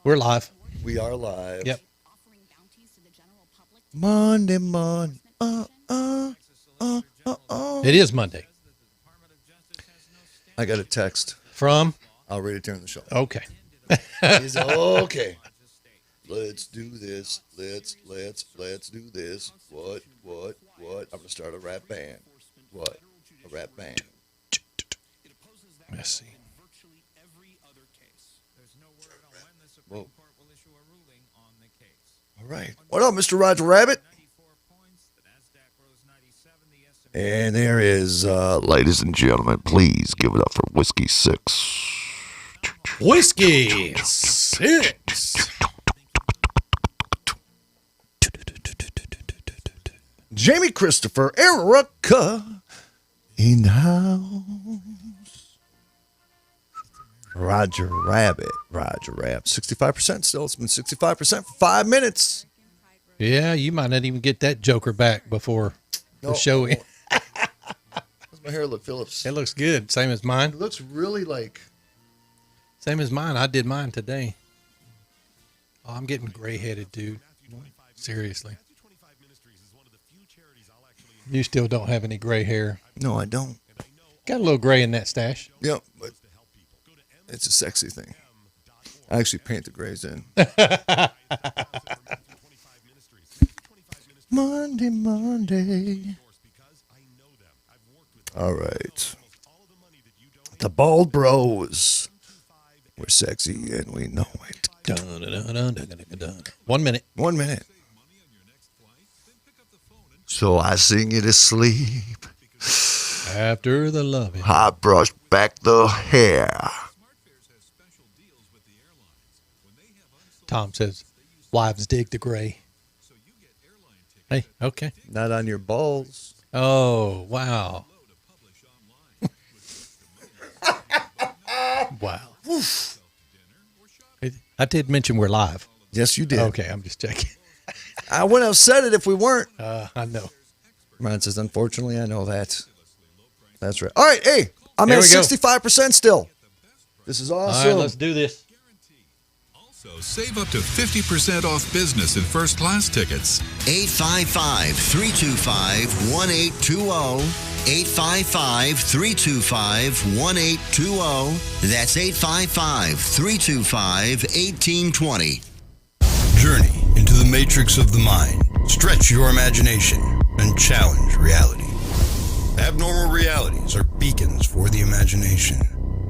We're live. We are live. Yep. Monday morning. It is Monday. I got a text. From? I'll read it during the show. Okay. He's okay. Let's do this. Let's do this. What? I'm gonna start a rap band. What? A rap band. Let's see. Whoa. All right. What up, Mr. Roger Rabbit? And there is, ladies and gentlemen, please give it up for Whiskey 6. Whiskey 6. Jamie Christopher, Erica in the house. Roger Rabbit. 65% still. It's been 65% for 5 minutes. Yeah, you might not even get that joker back before the show. How's my hair look, Phillips? It looks good. Same as mine. It looks really like... Same as mine. I did mine today. Oh, I'm getting gray-headed, dude. Seriously. You still don't have any gray hair. No, I don't. Got a little gray in that stash. Yep, but it's a sexy thing. I actually paint the grays in. Monday. All right. The Bald Bros. We're sexy and we know it. Dun, dun, dun, dun, dun, dun, dun. 1 minute. 1 minute. So I sing you to sleep. After the loving. I brush back the hair. Tom says, wives dig the gray. Hey, okay. Not on your balls. Oh, wow. Wow. I did mention we're live. Yes, you did. Okay, I'm just checking. I wouldn't have said it if we weren't. I know. Ron says, unfortunately, I know that. That's right. All right, hey, I'm There at we go. 65% still. This is awesome. All right, let's do this. So save up to 50% off business and first class tickets. 855-325-1820. 855-325-1820. That's 855-325-1820. Journey into the matrix of the mind. Stretch your imagination and challenge reality. Abnormal realities are beacons for the imagination.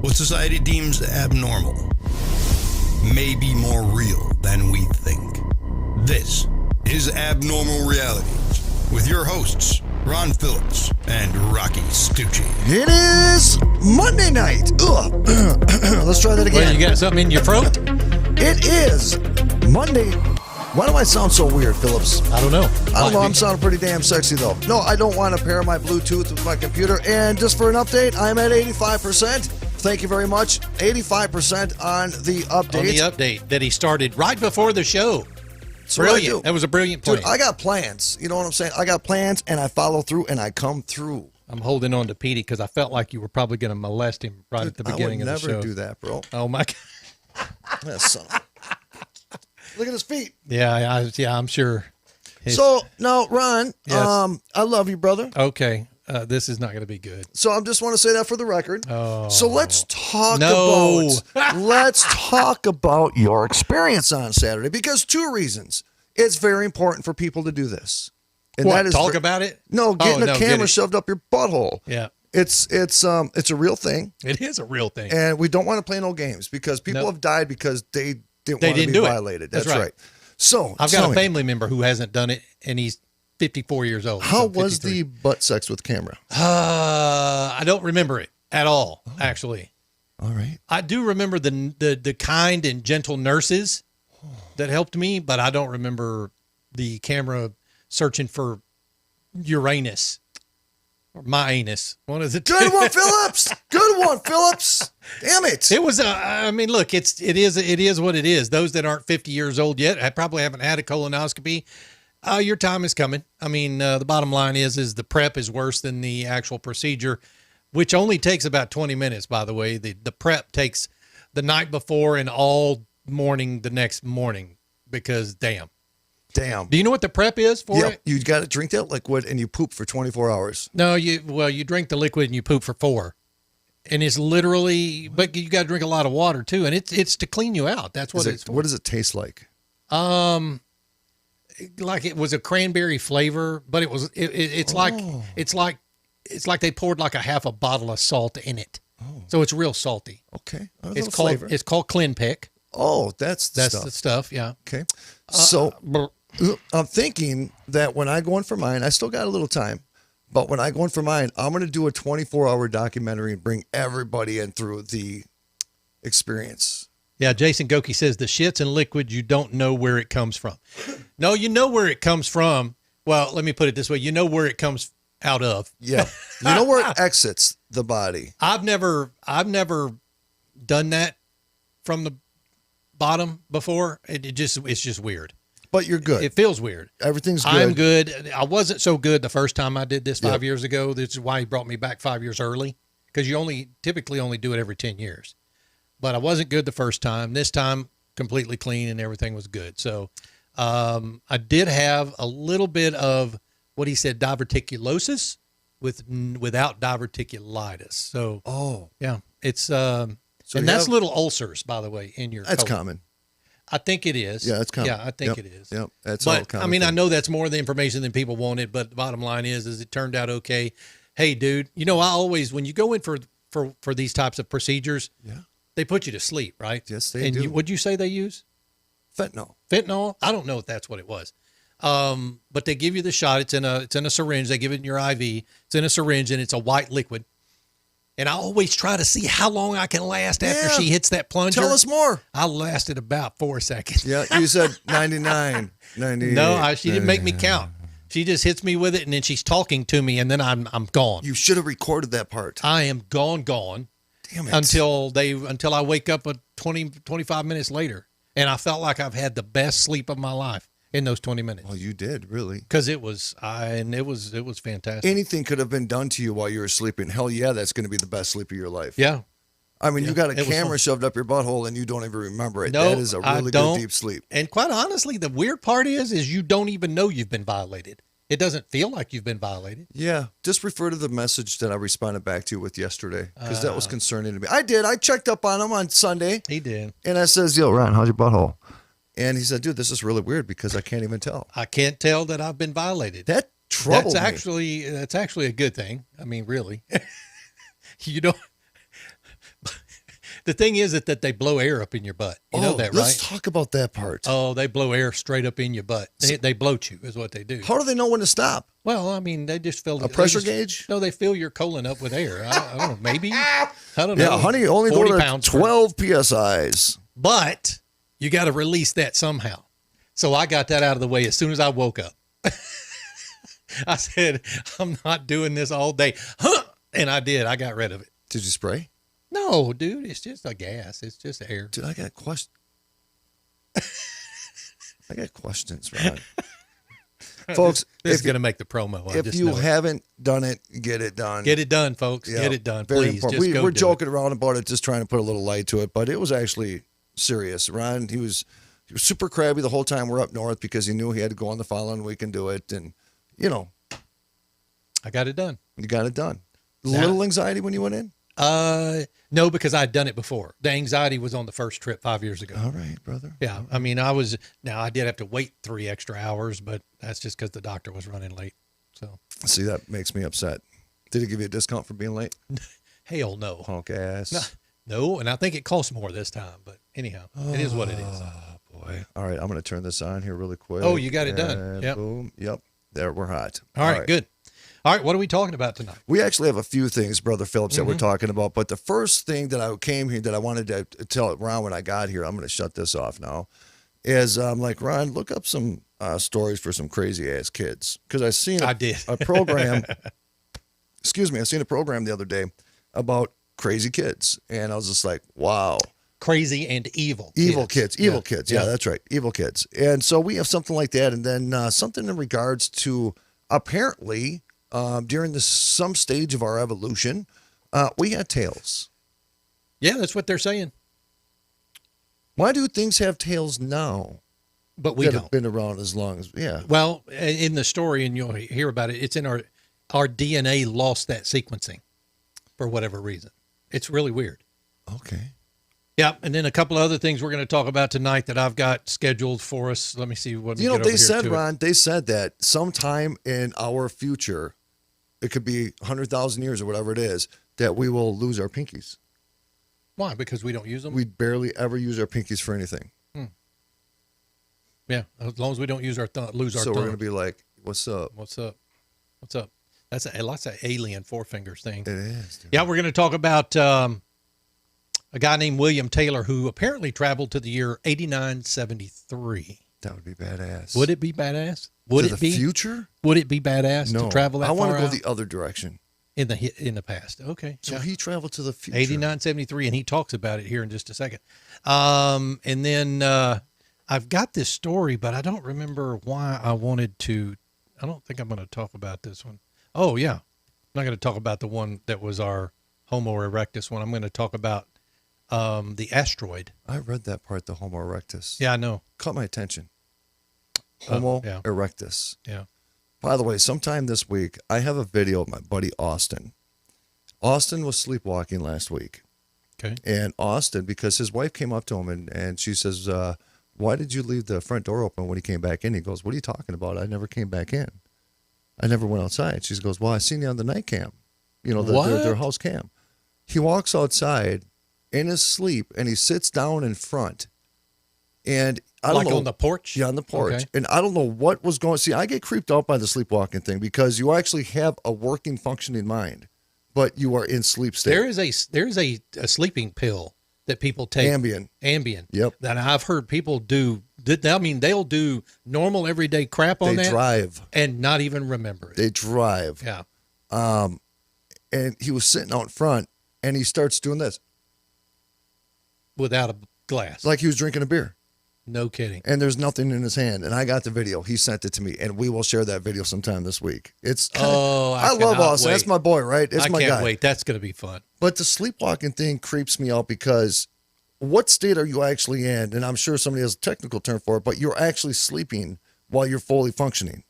What society deems abnormal may be more real than we think. This is Abnormal Realities with your hosts, Ron Phillips and Rocky Stucci. It is Monday night. Ugh. Let's try that again. Well, you got something in your throat? It is Monday. Why do I sound so weird, Phillips? I don't know. I don't know. I'm sounding pretty damn sexy, though. No, I don't want to pair my Bluetooth with my computer. And just for an update, I'm at 85%. Thank you very much. 85% on the update. On the update that he started right before the show. That's what I Brilliant. do. That was a brilliant plan. Dude, I got plans. You know what I'm saying? I got plans, and I follow through, and I come through. I'm holding on to Petey because I felt like you were probably going to molest him right at the beginning of the show. I would never do that, bro. Oh, my God. That son of a- Look at his feet. Yeah, I'm sure. So, now, Ron, Yes. I love you, brother. Okay, this is not going to be good. So I just want to say that for the record. Oh. So let's talk No. let's talk about your experience on Saturday, because two reasons. It's very important for people to do this. And What, that is talk about it? No, getting no, a get camera it. shoved up your butthole. Yeah, It's a real thing, it is a real thing. and we don't want to play no games because people Nope. have died because they didn't They want to didn't be do it. violated. That's That's right. right. So I've tell got a me, family member who hasn't done it, and he's 54 years old. how so was 53. the butt sex with camera? I don't remember it at all, actually. All right. I do remember the kind and gentle nurses that helped me, but I don't remember the camera searching for Uranus or my anus. One of the two. Good one, Phillips. Good one, Phillips. Damn it. It was. I mean, look, it is what it is. Those that aren't 50 years old yet, I probably haven't had a colonoscopy. Your time is coming. I mean, the bottom line is the prep is worse than the actual procedure, which only takes about 20 minutes. By the way, the prep takes the night before and all morning the next morning because damn. Damn. Do you know what the prep is for it? You got to drink that liquid and you poop for 24 hours. No, you drink the liquid and you poop for 4. And it's literally, but you got to drink a lot of water too, and it's to clean you out. That's what it's for. What does it taste like? Like it was a cranberry flavor, but it's like they poured like a half a bottle of salt in it. Oh. So it's real salty. Okay. It's called Clinpick. Oh, that's the stuff. Yeah. Okay. So I'm thinking that when I go in for mine, I still got a little time, but when I go in for mine, I'm going to do a 24-hour documentary and bring everybody in through the experience. Yeah, Jason Goki says the shit's in liquid. You don't know where it comes from. No, you know where it comes from. Well, let me put it this way. You know where it comes out of. Yeah. You know where it exits the body. I've never done that from the bottom before. It's just weird. But you're good. It feels weird. Everything's good. I'm good. I wasn't so good the first time I did this 5 years ago. This is why he brought me back 5 years early, because you typically only do it every 10 years. But I wasn't good the first time. This time, completely clean and everything was good. So I did have a little bit of what he said, diverticulosis without diverticulitis. So yeah, it's and that's little ulcers, by the way, in your That's colon. common. I think it is. Yeah, that's common. Yeah, I think it is. Yep, that's all common. I mean, I know that's more the information than people wanted, but the bottom line is it turned out okay. Hey, dude, I always, when you go in for these types of procedures, they put you to sleep, right? Yes, they do. What'd you say they use? Fentanyl. Fentanyl? I don't know if that's what it was. But they give you the shot. It's in a syringe. They give it in your IV. It's in a syringe and it's a white liquid. And I always try to see how long I can last after she hits that plunger. Tell us more. I lasted about 4 seconds. Yeah, you said 99, 98. No, she didn't make me count. She just hits me with it, and then she's talking to me, and then I'm gone. You should have recorded that part. I am gone. Damn it. Until I wake up 25 minutes later, and I felt like I've had the best sleep of my life in those 20 minutes. Well, you did, really. Because it was fantastic. Anything could have been done to you while you were sleeping. Hell yeah, that's going to be the best sleep of your life. Yeah. I mean, you got a camera shoved up your butthole and you don't even remember it. No, that is a really good deep sleep. And quite honestly, the weird part is you don't even know you've been violated. It doesn't feel like you've been violated. Yeah. Just refer to the message that I responded back to you with yesterday, because that was concerning to me. I did. I checked up on him on Sunday. He did. And I says, yo, Ron, how's your butthole? And he said, dude, this is really weird because I can't even tell. I can't tell that I've been violated. That troubled me. That's actually a good thing. I mean, really. You don't. The thing is that they blow air up in your butt. You know that, right? Let's talk about that part. Oh, they blow air straight up in your butt. They bloat you is what they do. How do they know when to stop? Well, I mean, they just fill a pressure gauge. No, they fill your colon up with air. I don't know, maybe. I don't know. Yeah, honey, only go to 12 psi's. But you got to release that somehow. So I got that out of the way as soon as I woke up. I said, I'm not doing this all day. Huh? And I did. I got rid of it. Did you spray? No, dude, it's just a gas. It's just air. Dude, I got questions. Ron. Folks, this is going to make the promo. If you haven't done it, get it done. Get it done, folks. Yeah, get it done, please. We're joking around about it, just trying to put a little light to it, but it was actually serious. Ron, he was super crabby the whole time we're up north because he knew he had to go on the following week and do it, and I got it done. You got it done. Little anxiety when you went in? No, because I'd done it before. The anxiety was on the first trip 5 years ago. All right, brother. Yeah. I mean, I did have to wait 3 extra hours, but that's just because the doctor was running late. So see, that makes me upset. Did he give you a discount for being late? Hell no. Punk ass. No. And I think it costs more this time, but anyhow, it is what it is. Oh boy. All right. I'm going to turn this on here really quick. Oh, you got it done. Yep. Boom. Yep. There, we're hot. All right. Good. All right, what are we talking about tonight? We actually have a few things, Brother Phillips, that we're talking about. But the first thing that I came here that I wanted to tell Ron when I got here, I'm going to shut this off now, is I'm like, Ron, look up some stories for some crazy-ass kids. Because I seen a program, excuse me, I seen a program the other day about crazy kids. And I was just like, wow. Crazy and evil. Evil kids. Yeah, that's right. Evil kids. And so we have something like that. And then something in regards to apparently... during some stage of our evolution, we had tails. Yeah, that's what they're saying. Why do things have tails now? But we that don't. have been around as long as Well, in the story, and you'll hear about it, it's in our DNA lost that sequencing for whatever reason. It's really weird. Okay. Yeah, and then a couple of other things we're going to talk about tonight that I've got scheduled for us. Let me see what You know, they said, Ron, they said that sometime in our future, it could be 100,000 years or whatever it is, that we will lose our pinkies. Why? Because we don't use them? We barely ever use our pinkies for anything. Yeah, as long as we don't use our lose our So thumb. we're going to be like, what's up? What's up? What's up? That's an alien four fingers thing. It is. Dude. Yeah, we're going to talk about a guy named William Taylor who apparently traveled to the year 8973. That would be badass. Would it be badass? Would to it be the future? Would it be badass No. to travel that I want far to go out? the other direction. In the past. Okay. So yeah. he traveled to the future. 8973, and he talks about it here in just a second. And then I've got this story, but I don't remember why I wanted to. I don't think I'm going to talk about this one. Oh, yeah. I'm not going to talk about the one that was our Homo erectus one. I'm going to talk about the asteroid. I read that part, the Homo erectus. Yeah, I know. Caught my attention. Homo yeah. erectus. Yeah. By the way, sometime this week, I have a video of my buddy Austin. Austin was sleepwalking last week. Okay. And Austin, because his wife came up to him and she says, why did you leave the front door open when he came back in? He goes, what are you talking about? I never came back in. I never went outside. She goes, well, I seen you on the night cam. You know, their house cam. He walks outside in his sleep and he sits down in front. And I don't know. On the porch? Yeah, on the porch. Okay. And I don't know what was going. See, I get creeped out by the sleepwalking thing because you actually have a working, functioning mind, but you are in sleep state. There is a sleeping pill that people take. Ambien. Yep. That I've heard people do. I mean, they'll do normal everyday crap on that. They drive. And not even remember it. They drive. Yeah. And he was sitting out in front and he starts doing this. Without a glass. Like he was drinking a beer. No kidding. And there's nothing in his hand. And I got the video. He sent it to me. And we will share that video sometime this week. It's kinda, I love Austin. Wait. That's my boy, right? It's my guy. I can't wait. That's going to be fun. But the sleepwalking thing creeps me out because what state are you actually in? And I'm sure somebody has a technical term for it, but you're actually sleeping while you're fully functioning.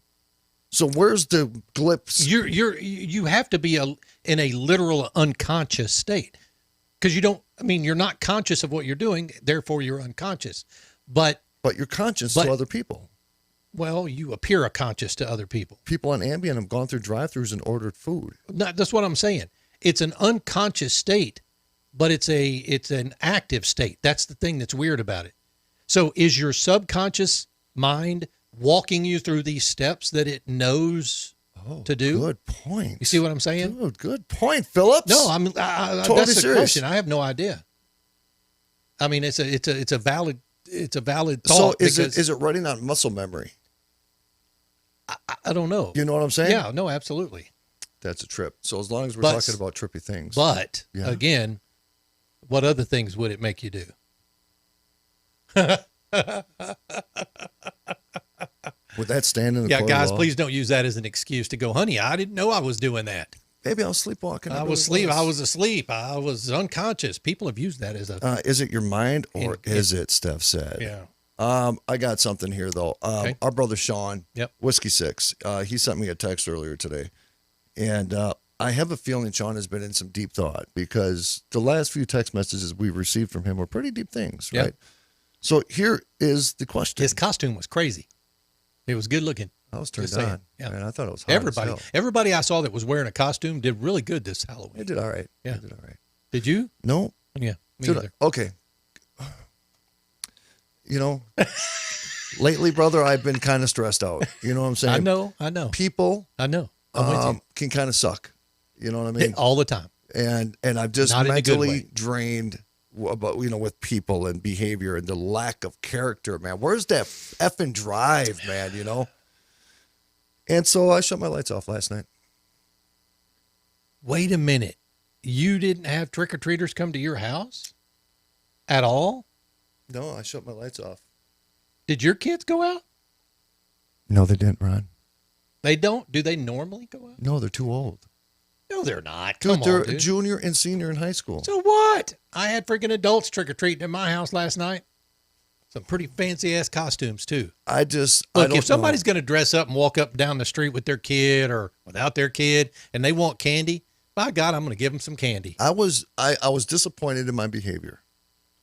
So where's the glimpse? You have to be in a literal unconscious state because you're not conscious of what you're doing. Therefore, you're unconscious. But you're conscious to other people. Well, you appear conscious to other people. People on Ambien have gone through drive-thrus and ordered food. No, that's what I'm saying. It's an unconscious state, but it's an active state. That's the thing that's weird about it. So is your subconscious mind walking you through these steps that it knows to do? Good point. You see what I'm saying? Dude, good point, Phillips. No, totally that's a serious. question. I have no idea. I mean, it's a valid thought. So is it running on muscle memory? I don't know. You know what I'm saying? Yeah, no, absolutely. That's a trip. So as long as we're talking about trippy things. But again, what other things would it make you do? Would that stand in the Yeah, court of guys, law? please don't use that as an excuse to go, honey, I didn't know I was doing that. Maybe I was sleepwalking. I was asleep. I I was unconscious. People have used that as a. Is it your mind or is it? Steph said. Yeah. I got something here though. Okay. Our brother Sean, Yep. Whiskey Six. He sent me a text earlier today, and I have a feeling Sean has been in some deep thought because the last few text messages we've received from him were pretty deep things, Yep. right? So here is the question. His costume was crazy. It was good looking. I was turned Just saying. on. Yeah. Man, I thought it was hot as hell. Everybody I saw that was wearing a costume did really good this Halloween. They did all right. Yeah. They did all right. Did you? No. Yeah. Me Did I? either. Okay. You know, lately, brother, I've been kind of stressed out. You know what I'm saying? I know. People I know. I'm with you. can kind of suck. You know what I mean? All the time. And I've just Not in a good way. mentally drained about, with people and behavior and the lack of character, man. Where's that effing drive, man, And so I shut my lights off last night. Wait a minute. You didn't have trick-or-treaters come to your house at all? No, I shut my lights off. Did your kids go out? No, they didn't, Ron. They don't? Do they normally go out? No, they're too old. No, they're not. Dude, Come they're on, dude. junior and senior in high school. So what? I had freaking adults trick-or-treating at my house last night. Some pretty fancy ass costumes too. I Look, don't if somebody's know. going to dress up and walk up and down the street with their kid or without their kid, and they want candy, by God, I'm going to give them some candy. I was disappointed in my behavior,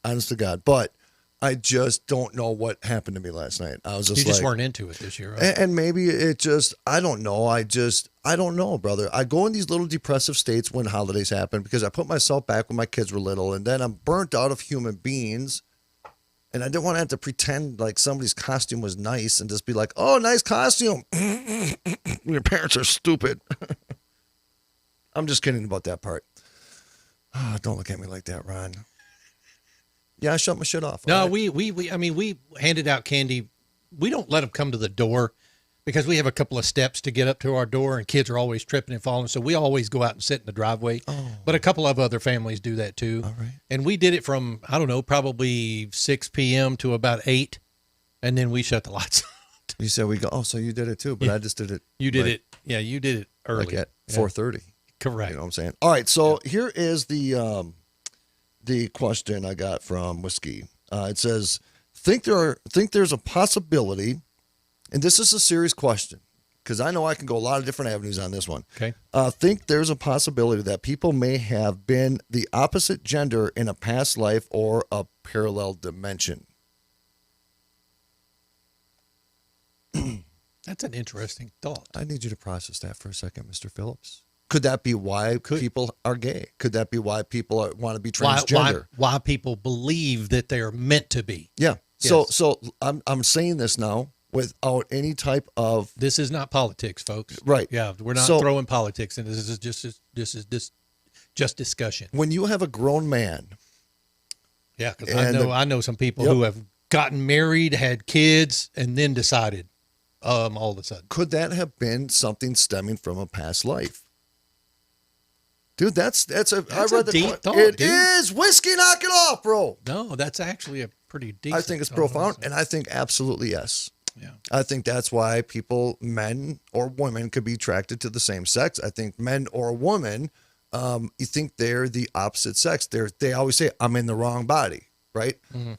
honest to God, but I just don't know what happened to me last night. I was just You just like, weren't into it this year, right? and maybe it just, I don't know. I don't know, brother. I go in these little depressive states when holidays happen because I put myself back when my kids were little, and then I'm burnt out of human beings. And I didn't want to have to pretend like somebody's costume was nice and just be like, oh, nice costume. Your parents are stupid. I'm just kidding about that part. Oh, don't look at me like that, Ron. Yeah, I shut my shit off. No, all right? we handed out candy. We don't let them come to the door because we have a couple of steps to get up to our door, and kids are always tripping and falling. So we always go out and sit in the driveway. Oh. But a couple of other families do that too. All right. And we did it from, I don't know, probably 6 p.m. to about 8. And then we shut the lights out. You said we go, oh, so you did it too, but Yeah. I just did it. You did like- it. Yeah, you did it early. Like at Yeah. 4:30. Correct. You know what I'm saying? All right, so here is the question I got from Whiskey. It says, think there's a possibility, and this is a serious question because I know I can go a lot of different avenues on this one. Okay. Think there's a possibility that people may have been the opposite gender in a past life or a parallel dimension. That's an interesting thought. I need you to process that for a second, Mr. Phillips. Could that be why people are gay? Could that be why people want to be transgender? Why people believe that they're meant to be. Yeah. Yes. So I'm saying this now without any type of This is not politics, folks. Right. Yeah, we're not So- throwing politics, and this is just discussion. when you have a grown man. Yeah, because And I know some people Yep. who have gotten married, had kids, and then decided, all of a sudden. Could that have been something stemming from a past life? Dude, that's That's I a read the deep que- thought, It dude. is whiskey. Knock it off, bro. No, that's actually a pretty decent. I think it's thought, profound, honestly. and I think absolutely yes. Yeah. I think that's why people, men or women, could be attracted to the same sex. I think men or women, you think they're the opposite sex. They always say, I'm in the wrong body, right? Mm-hmm.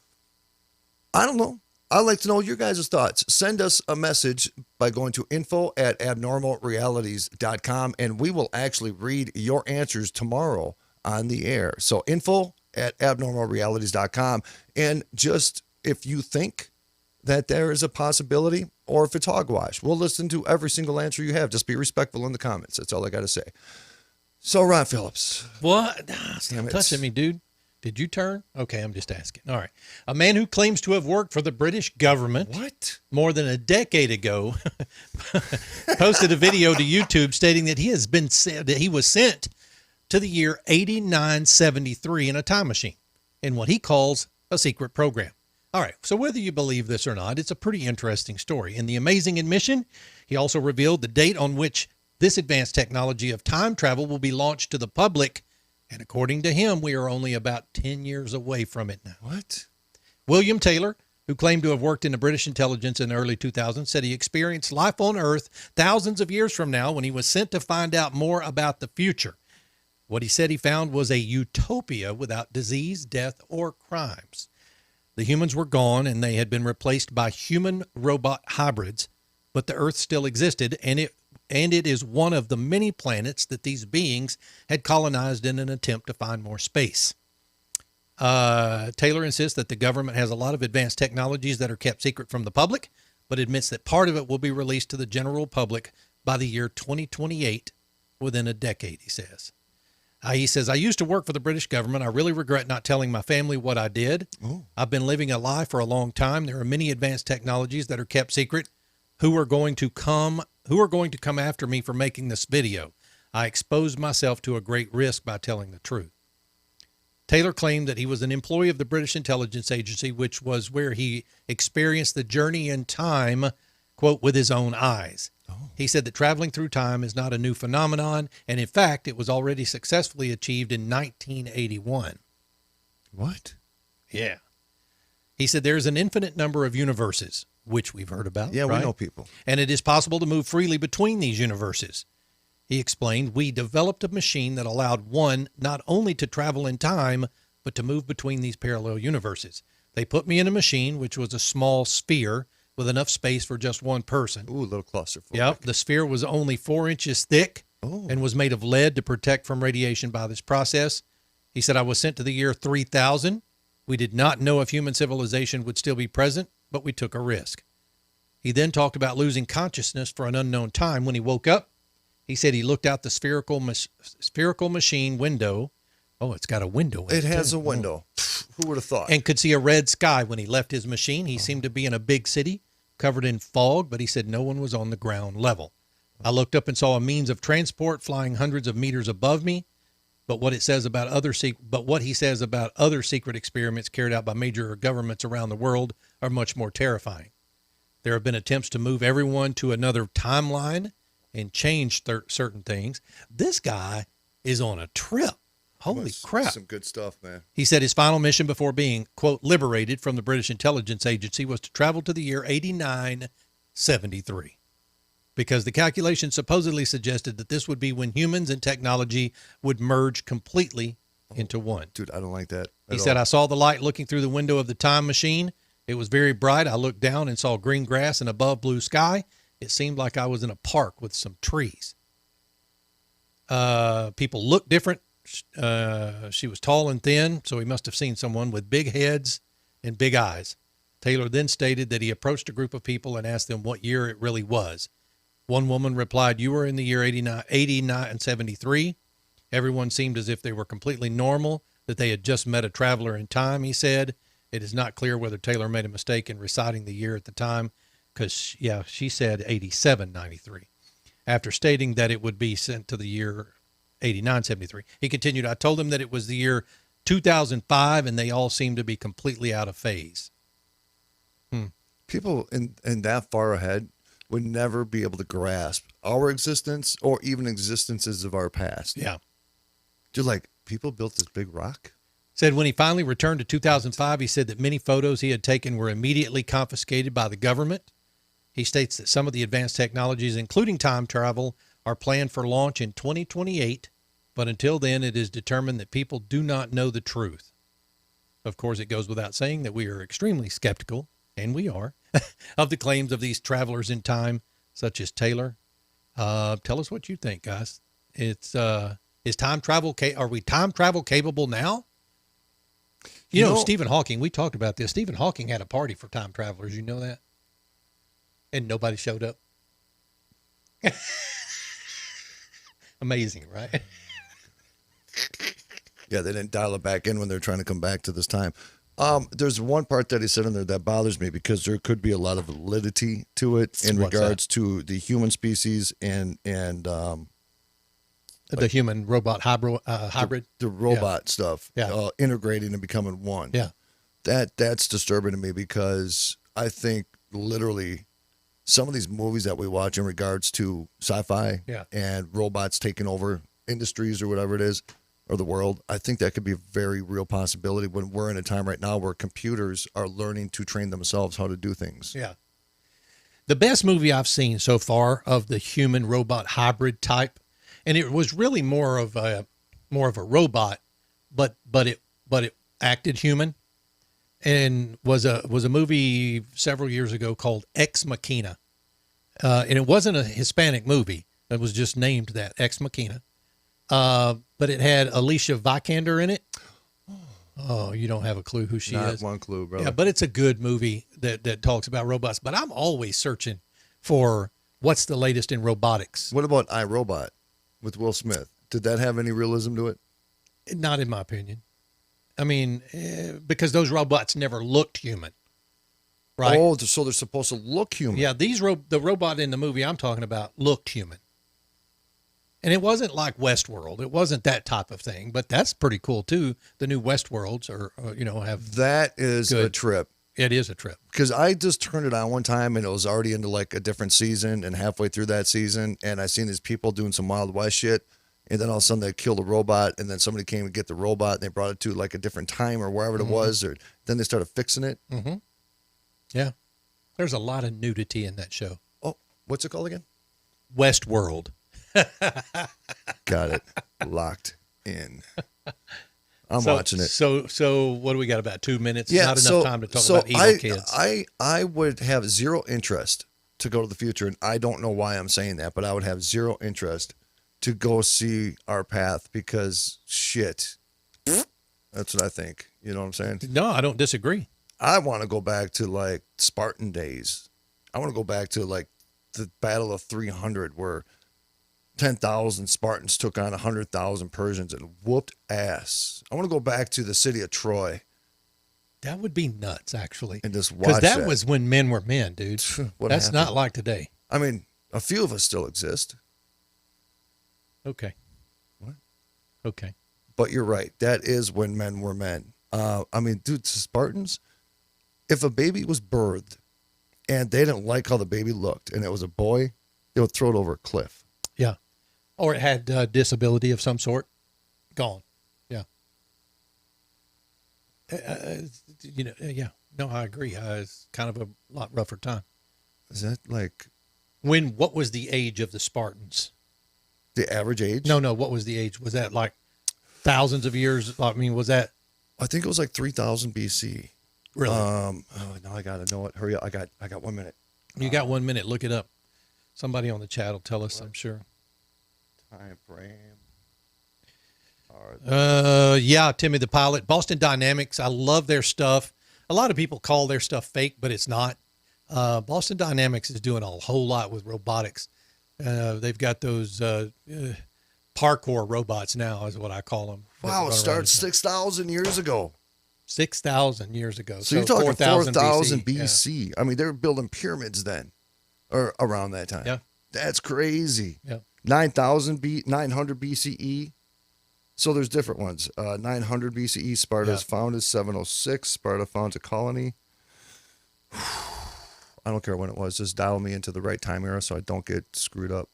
I don't know. I'd like to know your guys' thoughts. Send us a message by going to info@abnormalrealities.com, and we will actually read your answers tomorrow on the air. So info@abnormalrealities.com. And just if you think that there is a possibility or if it's hogwash, we'll listen to every single answer you have. Just be respectful in the comments. That's all I got to say. So, Ron Phillips. What? Damn Stop it. touching me, dude. Did you turn? Okay, I'm just asking. All right. A man who claims to have worked for the British government What? more than a decade ago posted a video to YouTube stating that he was sent to the year 8973 in a time machine in what he calls a secret program. All right, so whether you believe this or not, it's a pretty interesting story. In the amazing admission, he also revealed the date on which this advanced technology of time travel will be launched to the public, and according to him, we are only about 10 years away from it now. What? William Taylor, who claimed to have worked in the British intelligence in the early 2000s, said he experienced life on Earth thousands of years from now when he was sent to find out more about the future. What he said he found was a utopia without disease, death, or crimes. The humans were gone and they had been replaced by human-robot hybrids, but the Earth still existed, and it is one of the many planets that these beings had colonized in an attempt to find more space. Taylor insists that the government has a lot of advanced technologies that are kept secret from the public, but admits that part of it will be released to the general public by the year 2028, within a decade, he says. He says, I used to work for the British government. I really regret not telling my family what I did. Oh. I've been living a lie for a long time. There are many advanced technologies that are kept secret who are going to come after me for making this video. I exposed myself to a great risk by telling the truth. Taylor claimed that he was an employee of the British intelligence agency, which was where he experienced the journey in time, quote, with his own eyes. He said that traveling through time is not a new phenomenon, and in fact, it was already successfully achieved in 1981. What? Yeah. He said there's an infinite number of universes, which we've heard about. Yeah, right? we know people. And it is possible to move freely between these universes. He explained, we developed a machine that allowed one not only to travel in time, but to move between these parallel universes. They put me in a machine, which was a small sphere with enough space for just one person. Ooh, a little claustrophobic. Yep. The sphere was only 4 inches thick and was made of lead to protect from radiation by this process. He said, I was sent to the year 3000. We did not know if human civilization would still be present, but we took a risk. He then talked about losing consciousness for an unknown time. When he woke up, he said he looked out the spherical machine window. Oh, it's got a window in it. It has too. a window. Who would have thought? And could see a red sky when he left his machine. He seemed to be in a big city covered in fog, but he said no one was on the ground level. I looked up and saw a means of transport flying hundreds of meters above me. But what he says about other secret experiments carried out by major governments around the world are much more terrifying. There have been attempts to move everyone to another timeline and change certain things. This guy is on a trip. Holy crap. Some good stuff, man. He said his final mission before being, quote, liberated from the British intelligence agency was to travel to the year 8973. Because the calculation supposedly suggested that this would be when humans and technology would merge completely into one. Dude, I don't like that. He said, I saw the light looking through the window of the time machine. It was very bright. I looked down and saw green grass and above blue sky. It seemed like I was in a park with some trees. People looked different. She was tall and thin, so he must have seen someone with big heads and big eyes. Taylor then stated that he approached a group of people and asked them what year it really was. One woman replied, you were in the year 8973. Everyone seemed as if they were completely normal, that they had just met a traveler in time, he said. It is not clear whether Taylor made a mistake in reciting the year at the time, because, she said 8793. After stating that it would be sent to the year 8973. He continued, I told them that it was the year 2005, and they all seemed to be completely out of phase. People in that far ahead would never be able to grasp our existence or even existences of our past. Yeah. Just like, people built this big rock? Said when he finally returned to 2005, he said that many photos he had taken were immediately confiscated by the government. He states that some of the advanced technologies, including time travel, are planned for launch in 2028, but until then, it is determined that people do not know the truth. Of course, it goes without saying that we are extremely skeptical, and we are, of the claims of these travelers in time, such as Taylor. Tell us what you think, guys. Is time travel? Are we time travel capable now? You know, Stephen Hawking. We talked about this. Stephen Hawking had a party for time travelers. You know that? And nobody showed up. Amazing, right? Yeah, they didn't dial it back in when they're trying to come back to this time. There's one part that he said in there that bothers me because there could be a lot of validity to it in regards to the human species and the human robot hybrid. The robot stuff. Yeah. Integrating and becoming one. Yeah. That's disturbing to me because I think literally some of these movies that we watch in regards to sci-fi and robots taking over industries or whatever it is, or the world, I think that could be a very real possibility when we're in a time right now where computers are learning to train themselves how to do things. Yeah. The best movie I've seen so far of the human robot hybrid type, and it was really more of a robot, but it acted human, and was a movie several years ago called Ex Machina. And it wasn't a Hispanic movie. It was just named that, Ex Machina. But it had Alicia Vikander in it. Oh, you don't have a clue who she is. Not one clue, brother. Yeah, but it's a good movie that talks about robots. But I'm always searching for what's the latest in robotics. What about iRobot with Will Smith? Did that have any realism to it? Not in my opinion. I mean, because those robots never looked human. Right? Oh, so they're supposed to look human. Yeah, the robot in the movie I'm talking about looked human. And it wasn't like Westworld. It wasn't that type of thing, but that's pretty cool too. The new Westworlds have that is good. A trip. It is a trip. Because I just turned it on one time and it was already into like a different season, and halfway through that season, and I seen these people doing some Wild West shit, and then all of a sudden they killed a robot, and then somebody came to get the robot and they brought it to like a different time or wherever it was, or then they started fixing it. Mm-hmm. Yeah. There's a lot of nudity in that show. Oh, what's it called again? Westworld. Got it. Locked in. I'm watching it. So what do we got? About 2 minutes? Yeah, Not enough time to talk about evil kids. I would have zero interest to go to the future, and I don't know why I'm saying that, but I would have zero interest to go see our path because shit. That's what I think. You know what I'm saying? No, I don't disagree. I want to go back to like Spartan days. I want to go back to like the Battle of 300 where 10,000 Spartans took on 100,000 Persians and whooped ass. I want to go back to the city of Troy. That would be nuts, actually. And just watch because that was when men were men, dude. That's happened? not like today. I mean, a few of us still exist. Okay. What? Okay. But you're right. That is when men were men. I mean, dude, Spartans, if a baby was birthed and they didn't like how the baby looked and it was a boy, they would throw it over a cliff. Yeah. Or it had disability of some sort. Gone. Yeah. Yeah. No, I agree. It's kind of a lot rougher time. Is that like what was the age of the Spartans? the average age? No. What was the age? Was that like thousands of years? I mean, was that? I think it was like 3000 BC. Really? Oh, now I got to know it. Hurry up. I got 1 minute. You got 1 minute. Look it up. Somebody on the chat will tell us, I'm sure. Time frame. Yeah, Timmy the Pilot. Boston Dynamics. I love their stuff. A lot of people call their stuff fake, but it's not. Boston Dynamics is doing a whole lot with robotics. They've got those parkour robots now, is what I call them. Wow, it started 6,000 years ago. 6,000 years ago. So you're talking 4,000 BC. BC. Yeah. I mean, they were building pyramids then, or around that time. Yeah. That's crazy. Yeah. 900 BCE. So there's different ones. 900 BCE, Sparta is founded. 706, Sparta founds a colony. I don't care when it was. Just dial me into the right time era so I don't get screwed up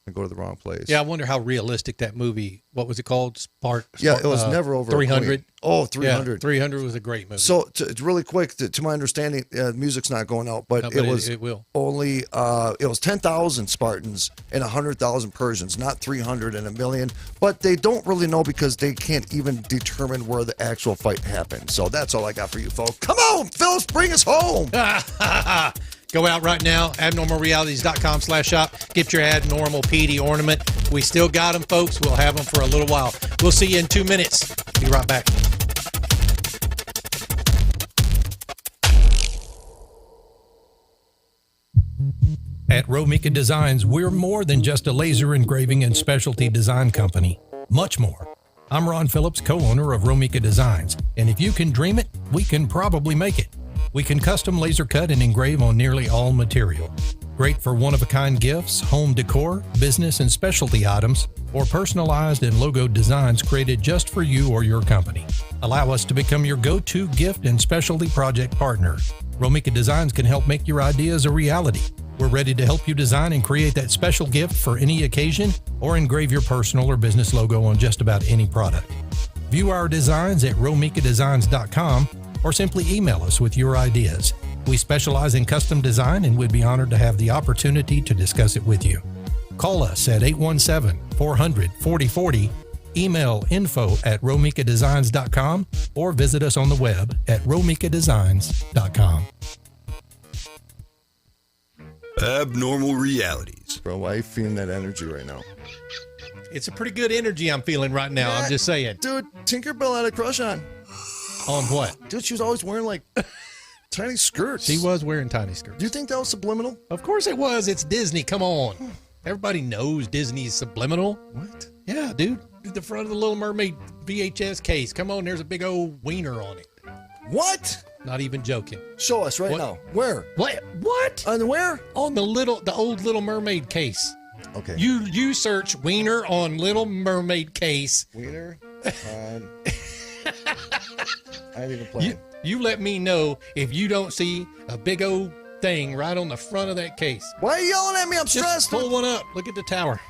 and go to the wrong place. Yeah, I wonder how realistic that movie, what was it called? Yeah, it was never over 300. Oh, 300. Yeah, 300 was a great movie. So it's really quick. To my understanding, music's not going out, but, it will. Only it was 10,000 Spartans and 100,000 Persians, not 300 and a million. But they don't really know because they can't even determine where the actual fight happened. So that's all I got for you, folks. Come on, Phyllis, bring us home. Go out right now, abnormalrealities.com/shop. Get your abnormal PD ornament. We still got them, folks. We'll have them for a little while. We'll see you in 2 minutes. Be right back. At Romika Designs, we're more than just a laser engraving and specialty design company. Much more. I'm Ron Phillips, co-owner of Romika Designs, and if you can dream it, we can probably make it. We can custom laser cut and engrave on nearly all material. Great for one-of-a-kind gifts, home decor, business and specialty items, or personalized and logo designs created just for you or your company. Allow us to become your go-to gift and specialty project partner. Romika Designs can help make your ideas a reality. We're ready to help you design and create that special gift for any occasion or engrave your personal or business logo on just about any product. View our designs at romikadesigns.com or simply email us with your ideas. We specialize in custom design and would be honored to have the opportunity to discuss it with you. Call us at 817-400-4040, email info@romikadesigns.com, or visit us on the web at romikadesigns.com. Abnormal realities. Bro, why are you feeling that energy right now? It's a pretty good energy I'm feeling right now, I'm just saying. Dude, Tinkerbell had a crush on. On what? Dude, she was always wearing like tiny skirts. She was wearing tiny skirts. Do you think that was subliminal? Of course it was. It's Disney. Come on. Everybody knows Disney's subliminal. What? Yeah, dude. The front of the Little Mermaid VHS case. Come on, there's a big old wiener on it. What? Not even joking. Show us right What? now. Where? What? On where? On the old Little Mermaid case. Okay. You search wiener on Little Mermaid case. Wiener on... I ain't even playing. You let me know if you don't see a big old thing right on the front of that case. Why are you yelling at me? I'm Just stressed. pull one up. Look at the tower.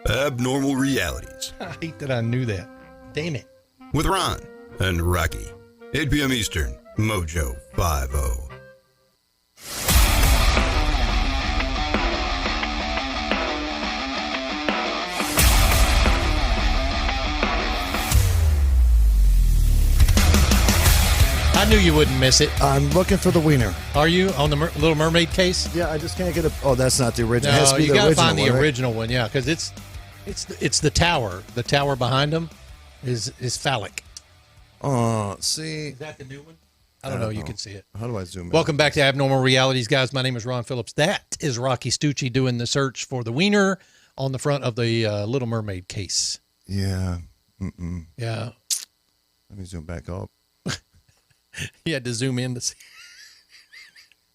Abnormal realities. I hate that I knew that. Damn it. With Ron and Rocky. 8 p.m. Eastern. Mojo 50. I knew you wouldn't miss it. I'm looking for the wiener. Are you on the Little Mermaid case? Yeah, I just can't get it. Oh, that's not the original. It has No, to be you the got to original find the one, right? original one, yeah, because it's the tower. The tower behind them is phallic. See. Is that the new one? I don't know. You can see it. How do I zoom in? Welcome back to Abnormal Realities, guys. My name is Ron Phillips. That is Rocky Stucci doing the search for the wiener on the front of the Little Mermaid case. Yeah. Yeah. Let me zoom back up. You had to zoom in to see.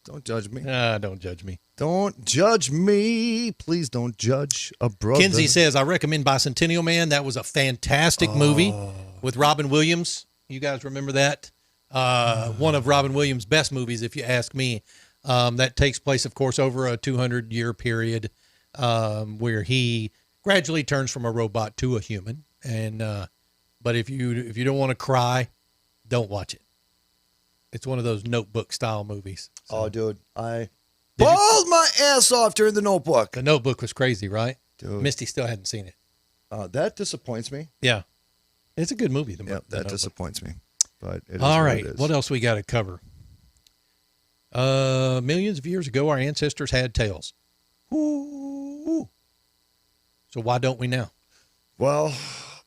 Don't judge me. Don't judge me. Don't judge me. Please don't judge a brother. Kinsey says, I recommend Bicentennial Man. That was a fantastic movie with Robin Williams. You guys remember that? One of Robin Williams' best movies, if you ask me. That takes place, of course, over a 200-year period where he gradually turns from a robot to a human. And but if you don't want to cry, don't watch it. It's one of those Notebook-style movies. So. Oh, dude, I bawled my ass off during the Notebook. The Notebook was crazy, right? Dude. Misty still hadn't seen it. That disappoints me. Yeah. It's a good movie. The That Notebook. disappoints me. But it is All what right. it is. What else we got to cover? Millions of years ago, our ancestors had tails. Ooh. So why don't we now? Well,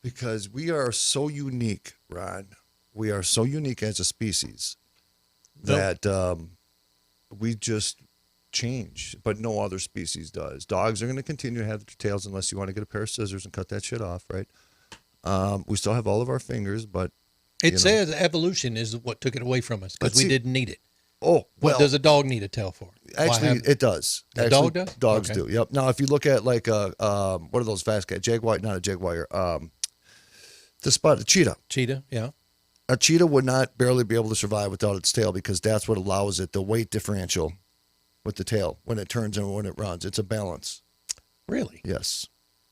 because we are so unique, Ron. We are so unique as a species that we just change, but no other species does. Dogs are going to continue to have their tails unless you want to get a pair of scissors and cut that shit off, right? We still have all of our fingers, but It says evolution is what took it away from us because Let's we see. didn't need it. oh, What well, does a dog need a tail for? Why actually, have- it does. The Actually, dog does? Dogs Okay. do. Yep. Now, if you look at like what are those fast cats? Jaguar, not a jaguar. The cheetah. Cheetah, yeah. A cheetah would not barely be able to survive without its tail because that's what allows it the weight differential with the tail when it turns and when it runs. It's a balance. Really? Yes.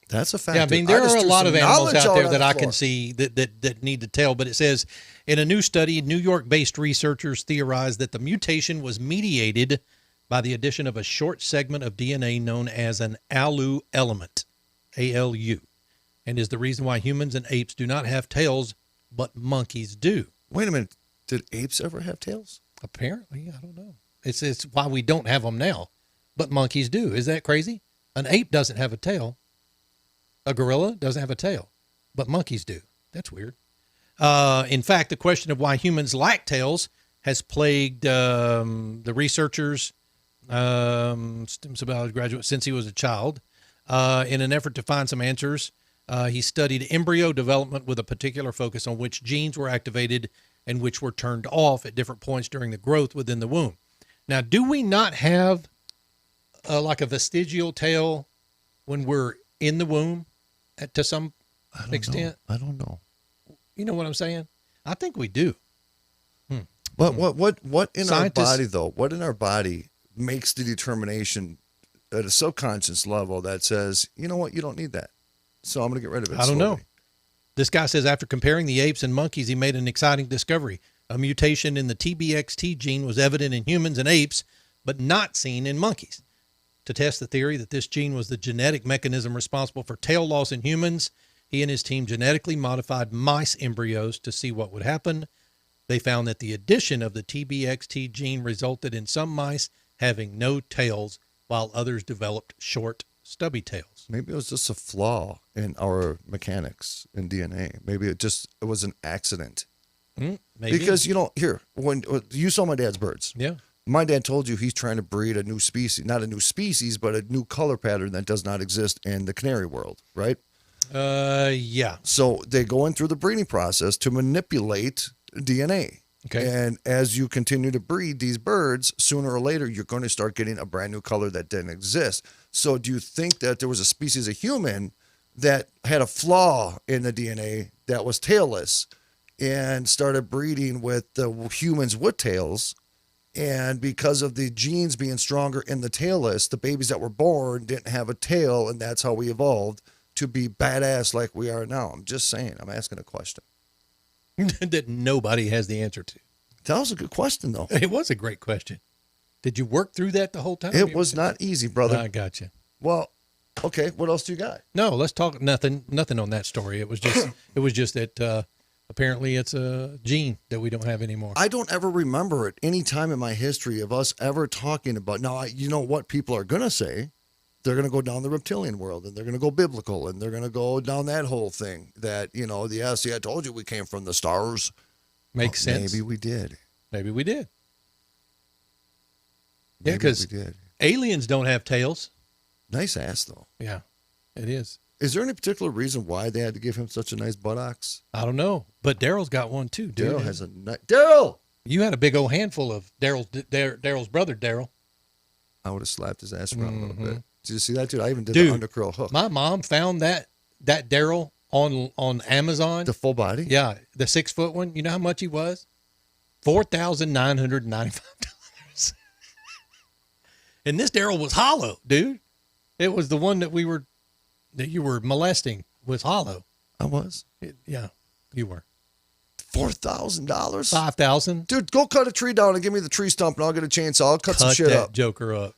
That's a fact. Yeah, I mean, dude. there just are a threw lot some of animals knowledge out there on that the I floor. can see that need to tail, but it says in a new study, New York-based researchers theorized that the mutation was mediated by the addition of a short segment of DNA known as an ALU element, ALU, and is the reason why humans and apes do not have tails, but monkeys do. Wait a minute. Did apes ever have tails? Apparently, I don't know. It's why we don't have them now, but monkeys do. Is that crazy? An ape doesn't have a tail. A gorilla doesn't have a tail, but monkeys do. That's weird. In fact, the question of why humans lack tails has plagued the researchers, STEM biology graduate, since he was a child. In an effort to find some answers, he studied embryo development with a particular focus on which genes were activated and which were turned off at different points during the growth within the womb. Now, do we not have like a vestigial tail when we're in the womb to some extent? I don't know. You know what I'm saying? I think we do. What in Scientists- our body though? What in our body makes the determination at a subconscious level that says, you know what, you don't need that, so I'm going to get rid of it. I don't know. slowly. This guy says after comparing the apes and monkeys, he made an exciting discovery. A mutation in the TBXT gene was evident in humans and apes, but not seen in monkeys. To test the theory that this gene was the genetic mechanism responsible for tail loss in humans, he and his team genetically modified mice embryos to see what would happen. They found that the addition of the TBXT gene resulted in some mice having no tails, while others developed short, stubby tails. Maybe it was just a flaw in our mechanics in DNA. Maybe it was an accident. Maybe. Because here when you saw my dad's birds. Yeah. My dad told you he's trying to breed a new species, not a new species, but a new color pattern that does not exist in the canary world, right? Yeah. So they go in through the breeding process to manipulate DNA. Okay. And as you continue to breed these birds, sooner or later, you're going to start getting a brand new color that didn't exist. So do you think that there was a species of human that had a flaw in the DNA that was tailless and started breeding with the humans with tails? And because of the genes being stronger in the tailless, the babies that were born didn't have a tail, and that's how we evolved to be badass like we are now. I'm just saying. I'm asking a question. That nobody has the answer to. That was a good question, though. It was a great question. Did you work through that the whole time? It was not easy, brother. I got you. Well, okay. What else do you got? No, let's talk nothing on that story. It was just that Apparently, it's a gene that we don't have anymore. I don't ever remember at any time in my history of us ever talking about. Now, you know what people are going to say? They're going to go down the reptilian world, and they're going to go biblical, and they're going to go down that whole thing that, see, I told you we came from the stars. Makes sense. Maybe we did. Maybe we did. Maybe Yeah, because we did. aliens don't have tails. Nice ass, though. Yeah, it is. Is there any particular reason why they had to give him such a nice buttocks? I don't know, but Daryl's got one too. Dude. Daryl has a nice. Daryl! You had a big old handful of Daryl's brother, Daryl. I would have slapped his ass around a little bit. Did you see that, dude? I even did Dude, the undercurl hook. My mom found that Daryl on Amazon. The full body? Yeah, the 6-foot one. You know how much he was? $4,995. And this Daryl was hollow, dude. It was the one that you were molesting was hollow. I was. Yeah, you were. $4,000? $5,000. Dude, go cut a tree down and give me the tree stump, and I'll get a chainsaw. I'll cut some shit that up. joker up.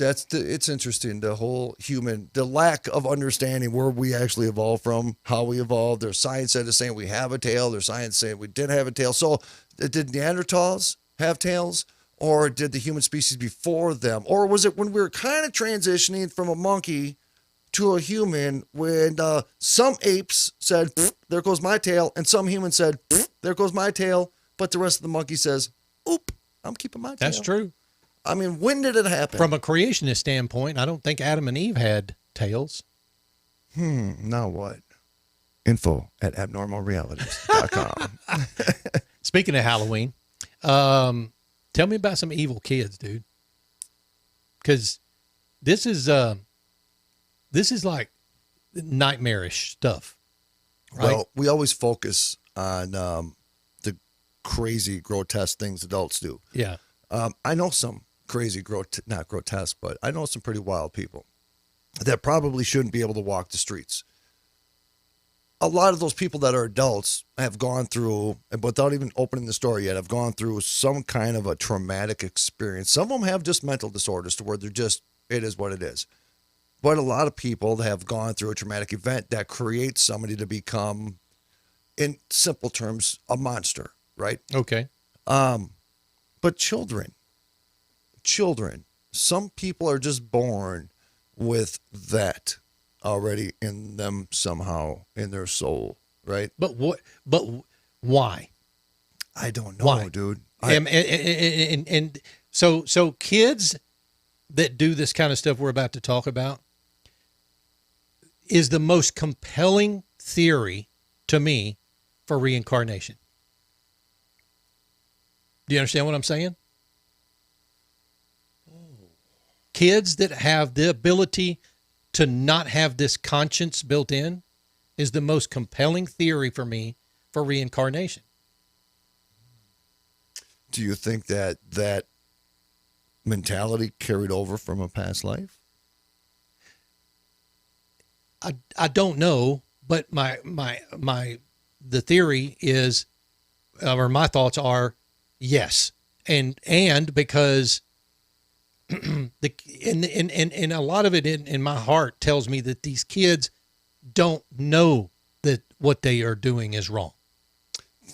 It's interesting, the whole the lack of understanding where we actually evolved from, how we evolved. There's science that is saying we have a tail. There's science saying we didn't have a tail. So did Neanderthals have tails, or did the human species before them? Or was it when we were kind of transitioning from a monkey to a human when some apes said, there goes my tail, and some humans said, there goes my tail, but the rest of the monkey says, oop, I'm keeping my tail. That's true. I mean, when did it happen? From a creationist standpoint, I don't think Adam and Eve had tails. Now what? Info at abnormalrealities.com. Speaking of Halloween, tell me about some evil kids, dude. Because this is like nightmarish stuff, right? Well, we always focus on the crazy, grotesque things adults do. Yeah. I know some crazy, not grotesque, but I know some pretty wild people that probably shouldn't be able to walk the streets. A lot of those people that are adults have gone through, and without even opening the story yet, have gone through some kind of a traumatic experience. Some of them have just mental disorders to where it is what it is. But a lot of people have gone through a traumatic event that creates somebody to become, in simple terms, a monster, right? Okay. But children, some people are just born with that already in them somehow, in their soul, right? But why? I don't know, Why? dude. And so kids that do this kind of stuff we're about to talk about is the most compelling theory to me for reincarnation. Do you understand what I'm saying? Kids that have the ability to not have this conscience built in is the most compelling theory for me for reincarnation. Do you think that mentality carried over from a past life? I don't know, but the theory is, or my thoughts are, yes, and because and a lot of it in my heart tells me that these kids don't know that what they are doing is wrong.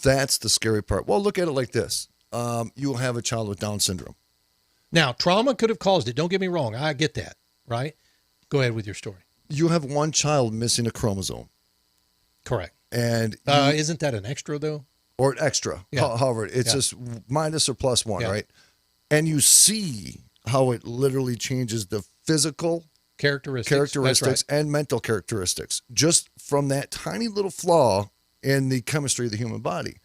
That's the scary part. Well, look at it like this. You'll have a child with Down syndrome. Now, trauma could have caused it. Don't get me wrong. I get that, right? Go ahead with your story. You have one child missing a chromosome. Correct. And isn't that an extra, though? or an extra. Yeah. However, it's just minus or plus one, right? And you see how it literally changes the physical characteristics That's right. and mental characteristics just from that tiny little flaw in the chemistry of the human body.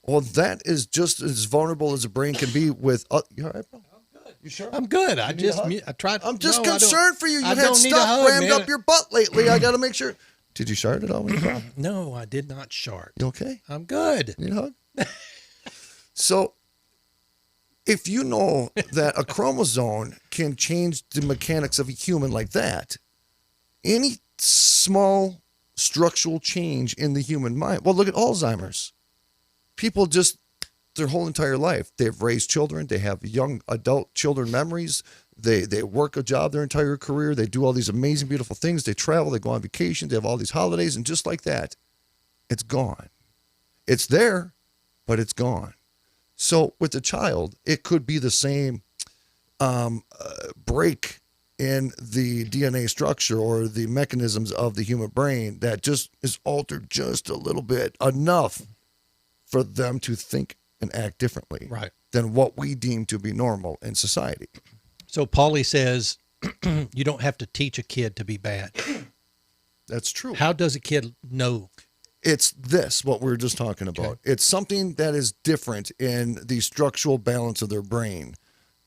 Well, that is just as vulnerable as a brain can be with. You all right, bro? I'm good. You sure? I'm good. I tried. I'm just no, concerned for you. You've had stuff rammed up your butt lately. I got to make sure. Did you shart at all when you fell? No, I did not shart. You okay? I'm good. You need a hug? So, if you know that a chromosome can change the mechanics of a human like that, any small structural change in the human mind. Well, look at Alzheimer's. People just, their whole entire life, they've raised children. They have young adult children memories. They work a job their entire career. They do all these amazing, beautiful things. They travel. They go on vacation. They have all these holidays. And just like that, it's gone. It's there, but it's gone. So with the child, it could be the same break in the DNA structure or the mechanisms of the human brain that just is altered just a little bit, enough for them to think and act differently than what we deem to be normal in society. So Paulie says you don't have to teach a kid to be bad. That's true. How does a kid know? It's this, what we were just talking about. Okay. It's something that is different in the structural balance of their brain.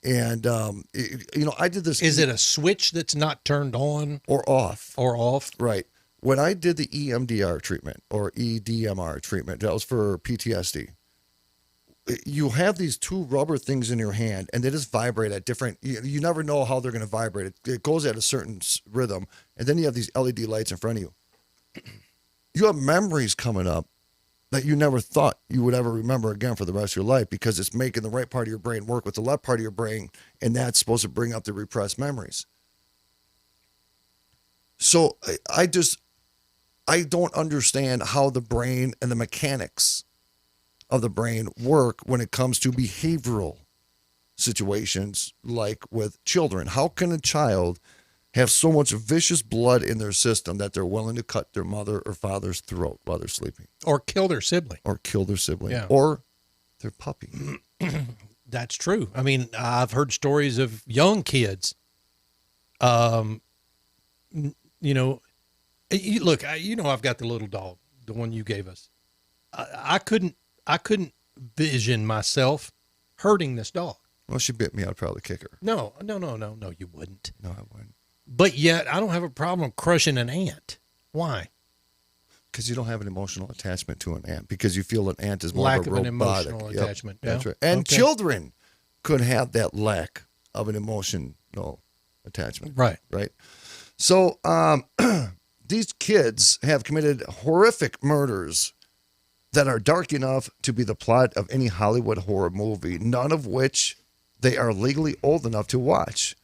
And, I did this. Is it a switch that's not turned on? Or off. Or off? Right. When I did the EMDR treatment or EDMR treatment, that was for PTSD. You have these two rubber things in your hand, and they just vibrate at different. You never know how they're going to vibrate. It goes at a certain rhythm, and then you have these LED lights in front of you. You have memories coming up that you never thought you would ever remember again for the rest of your life because it's making the right part of your brain work with the left part of your brain, and that's supposed to bring up the repressed memories. So I don't understand how the brain and the mechanics of the brain work when it comes to behavioral situations like with children. How can a child have so much vicious blood in their system that they're willing to cut their mother or father's throat while they're sleeping? Or kill their sibling. Yeah. Or their puppy. That's true. I mean, I've heard stories of young kids. Look, I've got the little dog, the one you gave us. I couldn't vision myself hurting this dog. Well, she bit me. I'd probably kick her. No, you wouldn't. No, I wouldn't. But yet, I don't have a problem crushing an ant. Why? Because you don't have an emotional attachment to an ant. Because you feel an ant is more lack of a of an robotic. emotional attachment. That's right. And children could have that lack of an emotional attachment. Right. Right. So these kids have committed horrific murders that are dark enough to be the plot of any Hollywood horror movie, none of which they are legally old enough to watch.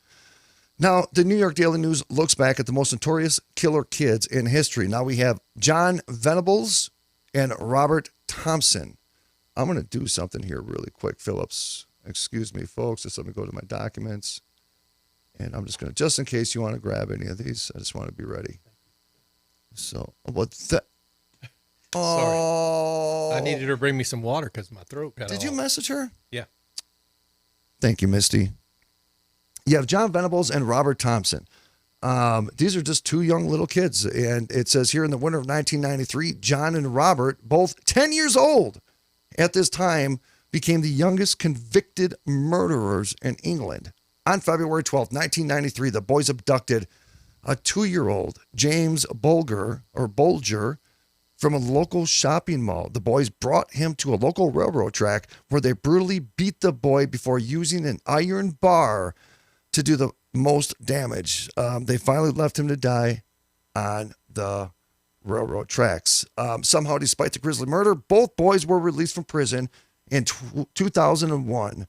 Now, the New York Daily News looks back at the most notorious killer kids in history. Now we have John Venables and Robert Thompson. I'm going to do something here really quick, Phillips. Excuse me, folks. Just let me go to my documents. And I'm just going to, just in case you want to grab any of these, I just want to be ready. So, what's that? Oh. Sorry. I needed her to bring me some water because my throat got Did you message her? Yeah. Thank you, Misty. You have John Venables and Robert Thompson. These are just two young little kids. And it says here in the winter of 1993, John and Robert, both 10 years old at this time, became the youngest convicted murderers in England. On February 12th, 1993, the boys abducted a 2-year-old, James Bolger, from a local shopping mall. The boys brought him to a local railroad track where they brutally beat the boy before using an iron bar to do the most damage. They finally left him to die on the railroad tracks. Somehow, despite the grisly murder, both boys were released from prison in 2001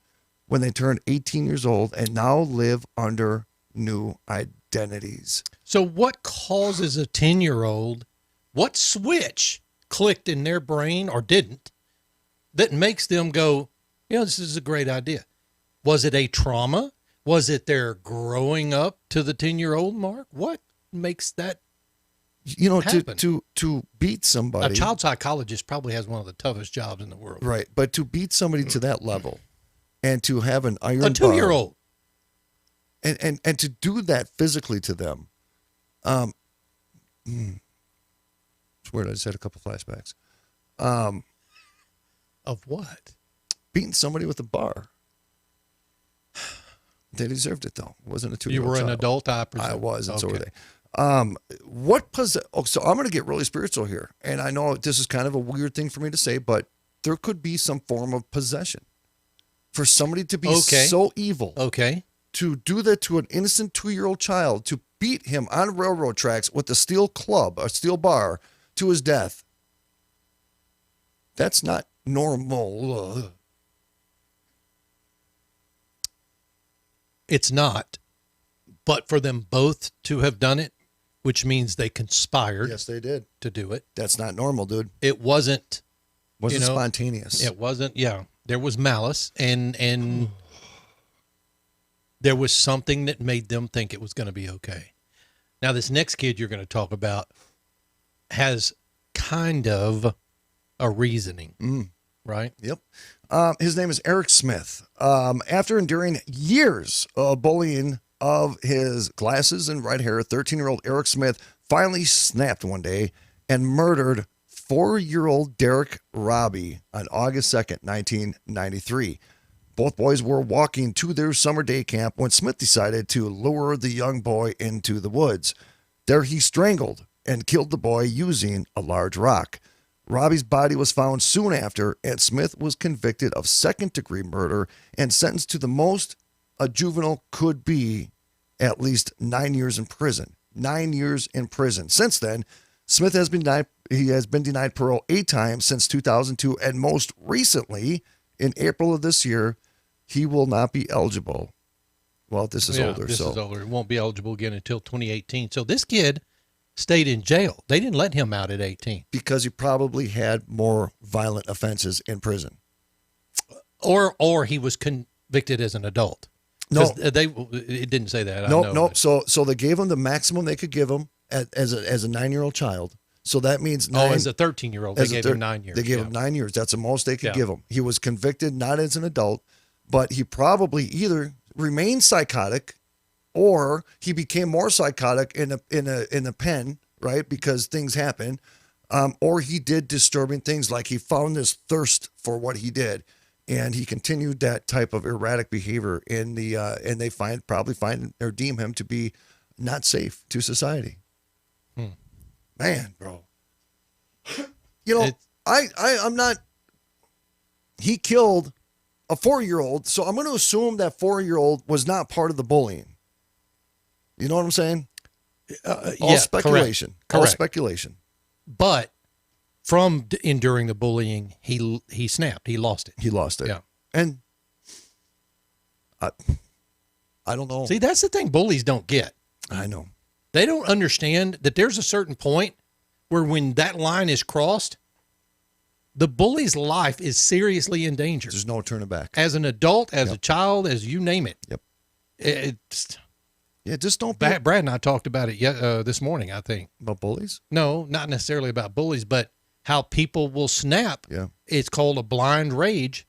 when they turned 18 years old and now live under new identities. So what causes a 10-year-old, what switch clicked in their brain or didn't that makes them go, this is a great idea? Was it a trauma? Was it their growing up to the 10-year-old mark? What makes that happen? To beat somebody? A child psychologist probably has one of the toughest jobs in the world. Right, but to beat somebody to that level and to have an iron bar. A 2-year-old. And to do that physically to them. It's weird. I just had a couple flashbacks. Of what? Beating somebody with a bar. They deserved it, though. It wasn't a 2-year-old You were child. an adult, I presume. I was, and so were Okay. they. So I'm going to get really spiritual here. And I know this is kind of a weird thing for me to say, but there could be some form of possession. For somebody to be so evil. Okay. To do that to an innocent 2-year-old child, to beat him on railroad tracks with a steel club, a steel bar, to his death. That's not normal. It's not. But for them both to have done it, which means they conspired. Yes, they did. To do it. That's not normal, dude. It wasn't Wasn't spontaneous. It wasn't. Yeah, there was malice, and there was something that made them think it was going to be okay. Now, this next kid you're going to talk about has kind of a reasoning, right? Yep. His name is Eric Smith. After enduring years of bullying of his glasses and red hair, 13-year-old Eric Smith finally snapped one day and murdered 4-year-old Derek Robbie on August 2nd, 1993. Both boys were walking to their summer day camp when Smith decided to lure the young boy into the woods. There he strangled and killed the boy using a large rock. Robbie's body was found soon after, and Smith was convicted of second-degree murder and sentenced to the most a juvenile could be, at least 9 years in prison. 9 years in prison. Since then, Smith has been denied parole 8 times since 2002, and most recently, in April of this year, he will not be eligible. Well, this is older. This is older. It won't be eligible again until 2018. So this kid stayed in jail. They didn't let him out at 18. Because he probably had more violent offenses in prison. Or he was convicted as an adult. No, it didn't say that. Nope. So they gave him the maximum they could give him as a 9-year-old child. So that means as a 13-year-old, they gave him 9 years. They gave him 9 years. That's the most they could give him. He was convicted not as an adult, but he probably either remained psychotic, or he became more psychotic in a pen, right? Because things happen, or he did disturbing things, like he found this thirst for what he did, and he continued that type of erratic behavior and they probably find or deem him to be not safe to society. Man, bro. I'm not. He killed a 4-year-old, so I'm going to assume that 4-year-old was not part of the bullying. You know what I'm saying? All speculation. Correct. All speculation. But from enduring the bullying, he snapped. He lost it. He lost it. Yeah. And I don't know. See, that's the thing bullies don't get. I know. They don't understand that there's a certain point where when that line is crossed, the bully's life is seriously in danger. There's no turning back. As an adult, as a child, as you name it. Yep. Just don't. Brad and I talked about it this morning, I think. About bullies? No, not necessarily about bullies, but how people will snap. Yeah. It's called a blind rage.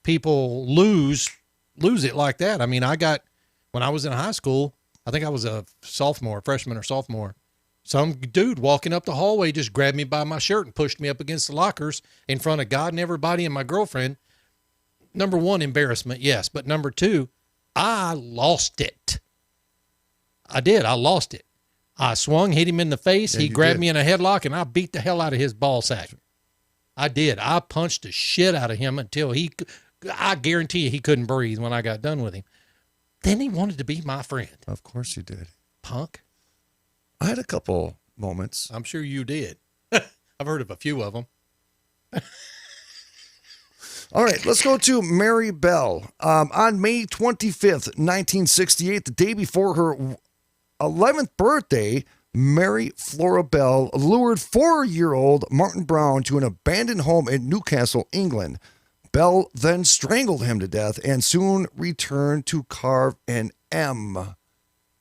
People lose it like that. I mean, when I was in high school, I think I was a freshman or sophomore. Some dude walking up the hallway just grabbed me by my shirt and pushed me up against the lockers in front of God and everybody and my girlfriend. Number one, embarrassment, yes. But number two, I lost it. I did. I lost it. I swung, hit him in the face. He grabbed me in a headlock, and I beat the hell out of his ball sack. I did. I punched the shit out of him until I guarantee you he couldn't breathe when I got done with him. Then he wanted to be my friend. Of course you did. Punk. I had a couple moments. I'm sure you did. I've heard of a few of them. All right, let's go to Mary Bell. On May 25th, 1968, the day before her 11th birthday, Mary Flora Bell lured 4-year-old Martin Brown to an abandoned home in Newcastle, England. Bell then strangled him to death and soon returned to carve an M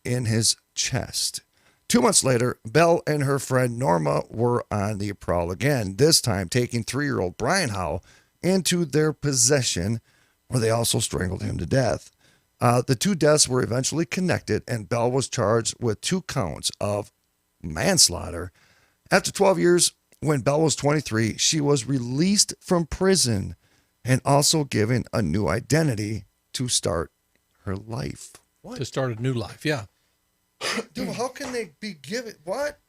in his chest. 2 months later, Bell and her friend Norma were on the prowl again, this time taking 3-year-old Brian Howe into their possession, where they also strangled him to death. The two deaths were eventually connected, and Bell was charged with 2 counts of manslaughter. After 12 years, when Bell was 23, she was released from prison and also given a new identity to start her life. What? To start a new life, yeah. Dude, how can they be given what?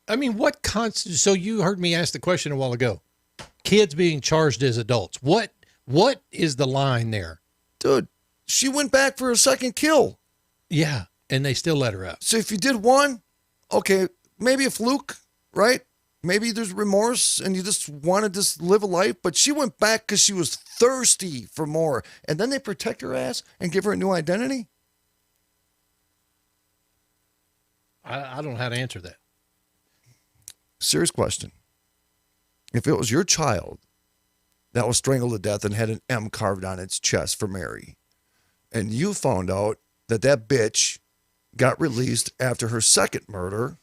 I mean, so you heard me ask the question a while ago. Kids being charged as adults. What is the line there? Dude, she went back for a second kill. Yeah, and they still let her out. So if you did one, okay, maybe a fluke, right? Maybe there's remorse and you just want to live a life, but she went back because she was thirsty for more. And then they protect her ass and give her a new identity? I don't know how to answer that. Serious question. if it was your child that was strangled to death and had an M carved on its chest for Mary, and you found out that that bitch got released after her second murder,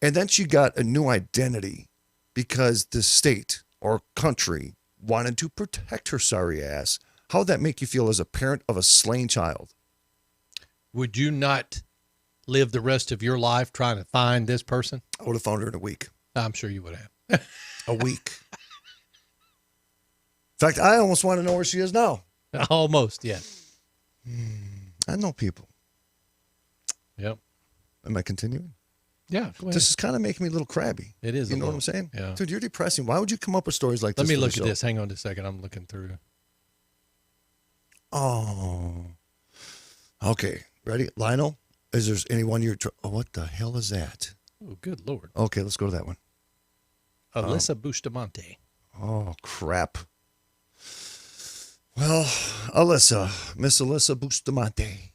and then she got a new identity because the state or country wanted to protect her sorry ass, how would that make you feel as a parent of a slain child? Would you not live the rest of your life trying to find this person? I would have found her in a week. I'm sure you would have. A week. In fact, I almost want to know where she is now. Almost, yeah. I know people. Yep. Am I continuing? Yeah, go ahead. This is kind of making me a little crabby. It is. You know what I'm saying? Yeah. Dude, you're depressing. Why would you come up with stories like this? Let me for the look at show? this. Hang on just a second. I'm looking through. Oh. Okay. Ready? Lionel, is there anyone you're... Oh, what the hell is that? Oh, good Lord. Okay, let's go to that one. Alyssa Bustamante. Oh, crap. Well, Alyssa, Miss Alyssa Bustamante.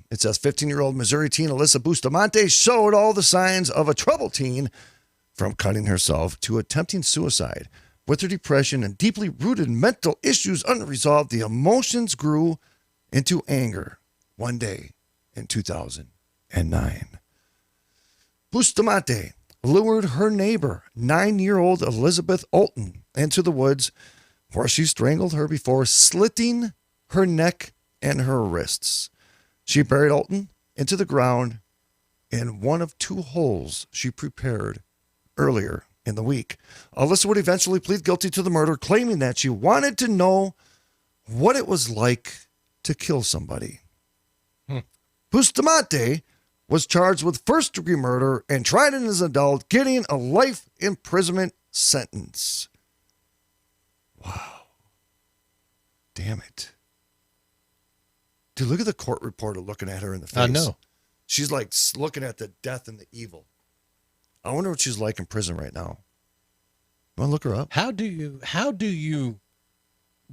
It says 15-year-old Missouri teen Alyssa Bustamante showed all the signs of a troubled teen, from cutting herself to attempting suicide. With her depression and deeply rooted mental issues unresolved, the emotions grew into anger one day in 2009. Bustamante lured her neighbor, 9-year-old Elizabeth Olton, into the woods where she strangled her before slitting her neck and her wrists. She buried Olton into the ground in one of 2 holes she prepared earlier in the week. Alyssa would eventually plead guilty to the murder, claiming that she wanted to know what it was like to kill somebody. Bustamante was charged with first-degree murder and tried as an adult, getting a life imprisonment sentence. Wow. Damn it. Dude, look at the court reporter looking at her in the face. I know. She's like looking at the death and the evil. I wonder what she's like in prison right now. Want to look her up? How do you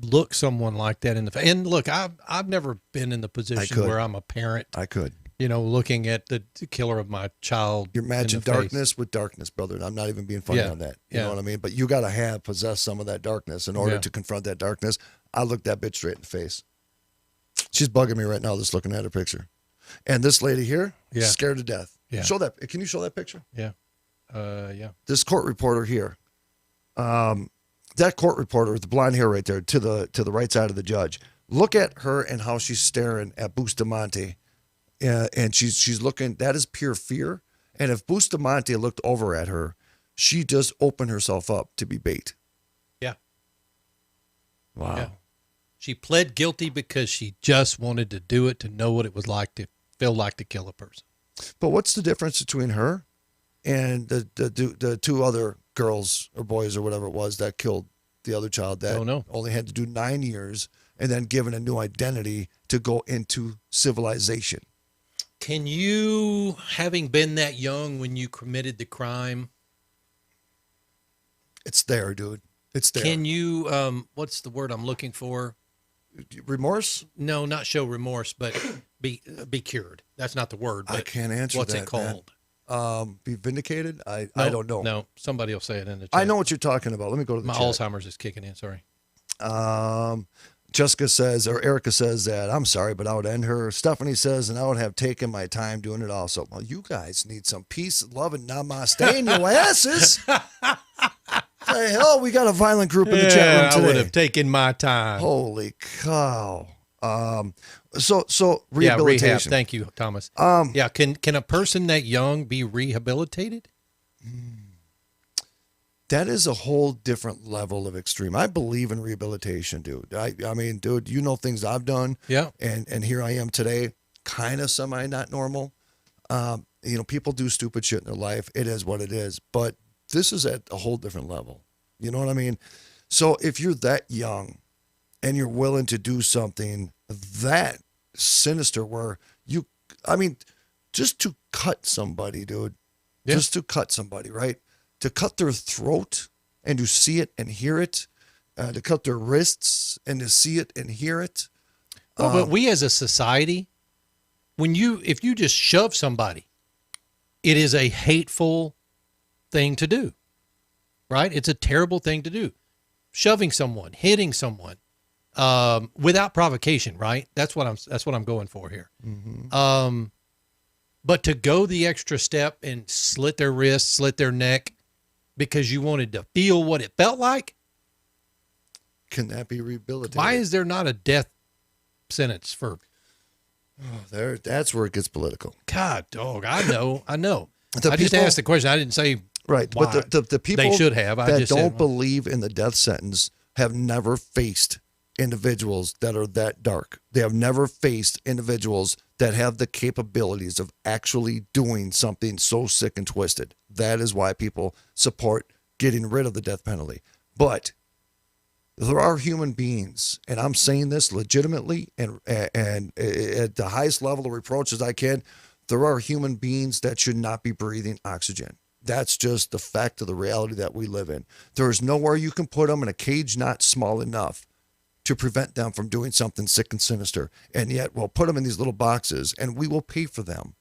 look someone like that in the face? And look, I've never been in the position where I'm a parent. I could. You know, looking at the killer of my child. You're matching darkness with darkness, brother. And I'm not even being funny on that. You know what I mean? But you got to possess some of that darkness in order to confront that darkness. I looked that bitch straight in the face. She's bugging me right now just looking at her picture. And this lady here, scared to death. Yeah. Show that. Can you show that picture? Yeah. Yeah. This court reporter here, that court reporter with the blonde hair right there to the right side of the judge. Look at her and how she's staring at Bustamante. And she's looking, that is pure fear. And if Bustamante looked over at her, she just opened herself up to be bait. Yeah. Wow. Yeah. She pled guilty because she just wanted to do it, to know what it was like to feel like to kill a person. But what's the difference between her and the 2 other girls or boys or whatever it was that killed the other child that only had to do 9 years and then given a new identity to go into civilization? Can you, having been that young when you committed the crime? It's there, dude. It's there. Can you, what's the word I'm looking for? Remorse? No, not show remorse, but be cured. That's not the word. But I can't answer what's that. What's it called? Be vindicated? I don't know. No, somebody will say it in the chat. I know what you're talking about. Let me go to the My chat. Alzheimer's is kicking in. Sorry. Jessica says, or Erica says that, I'm sorry, but I would end her. Stephanie says, and I would have taken my time doing it also. Well, you guys need some peace, love, and namaste in your asses. The hell, we got a violent group in the chat room today. I would have taken my time. Holy cow. So rehabilitation. Yeah, rehab. Thank you, Thomas. Can a person that young be rehabilitated? That is a whole different level of extreme. I believe in rehabilitation, dude. I mean, dude, you know things I've done. Yeah. And here I am today, kind of semi not normal. People do stupid shit in their life. It is what it is. But this is at a whole different level. You know what I mean? So if you're that young and you're willing to do something that sinister just to cut somebody, dude. Yeah. Just to cut somebody, right? To cut their throat and to see it and hear it, to cut their wrists and to see it and hear it. Well, but we as a society, if you just shove somebody, it is a hateful thing to do. right? It's a terrible thing to do. Shoving someone, hitting someone, without provocation, right? That's what I'm going for here. But to go the extra step and slit their wrist, slit their neck because you wanted to feel what it felt like. Can that be rehabilitated? Why is there not a death sentence for? That's where it gets political. God, dog. I know. I just people- asked the question. I didn't say Right. why. But the people they should have. I that just don't said, believe in the death sentence have never faced individuals that are that dark. They have never faced individuals that have the capabilities of actually doing something so sick and twisted. That is why people support getting rid of the death penalty. But there are human beings, and I'm saying this legitimately and at the highest level of reproach as I can, there are human beings that should not be breathing oxygen. That's just the fact of the reality that we live in. There is nowhere you can put them in a cage not small enough to prevent them from doing something sick and sinister. And yet we'll put them in these little boxes and we will pay for them.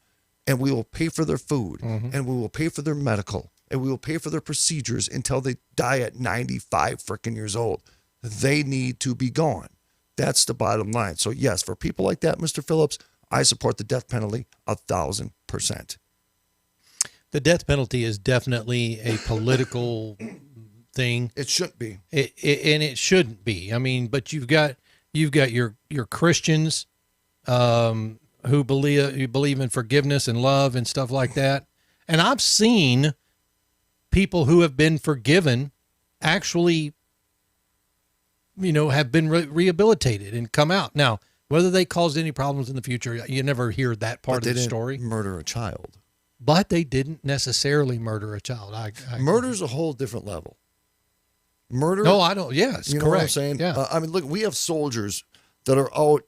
And we will pay for their food. And we will pay for their medical. And we will pay for their procedures until they die at 95 freaking years old. They need to be gone. That's the bottom line. So yes, for people like that, Mr. Phillips, I support the death penalty 1,000%. the death penalty is definitely a political thing. It shouldn't be. And it shouldn't be. I mean, but you've got your Christians who believe in forgiveness and love and stuff like that. And I've seen people who have been forgiven actually, have been rehabilitated and come out. Now, whether they caused any problems in the future, you never hear that part of the story. Murder a child. But they didn't necessarily murder a child. Murder's a whole different level. Murder. No, I don't. Yes, you know correct. what I'm saying? Yeah. I mean, look, we have soldiers that are out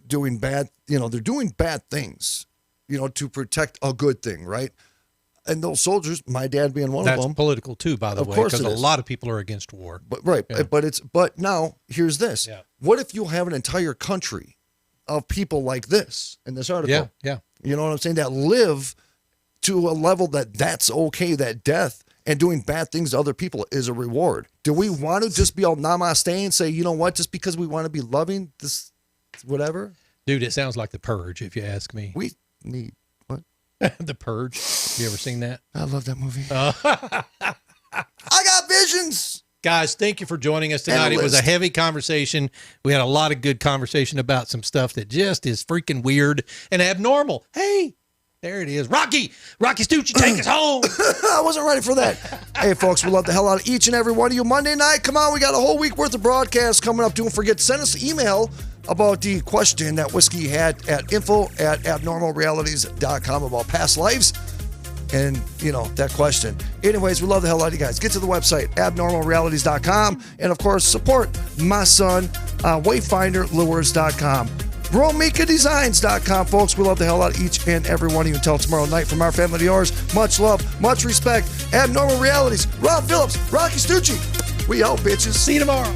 doing bad. They're doing bad things, to protect a good thing, right? And those soldiers, my dad being one of them. That's political too, by the way, course because it a is. lot of people are against war. But right, Yeah. but now here's this. Yeah. What if you have an entire country of people like this in this article? Yeah. You know what I'm saying? That live to a level that's okay, that death and doing bad things to other people is a reward. Do we want to just be all namaste and say, you know what, just because we want to be loving, this whatever? Dude, it sounds like The Purge, if you ask me. We need what? The Purge. You ever seen that? I love that movie. I got visions. Guys, thank you for joining us tonight. And a It was a list. heavy conversation. We had a lot of good conversation about some stuff that just is freaking weird and abnormal. Hey, there it is. Rocky Stucci, take us home. I wasn't ready for that. Hey, folks, we love the hell out of each and every one of you. Monday night, come on, we got a whole week worth of broadcasts coming up. Don't forget to send us an email about the question that Whiskey had at info@abnormalrealities.com about past lives. And, that question. Anyways, we love the hell out of you guys. Get to the website, abnormalrealities.com. And, of course, support my son, wayfinderlures.com. RomikaDesigns.com, folks. We love the hell out of each and every one of you. Until tomorrow night, from our family to yours, much love, much respect. Abnormal Realities, Rob Phillips, Rocky Stucci. We out, bitches. See you tomorrow.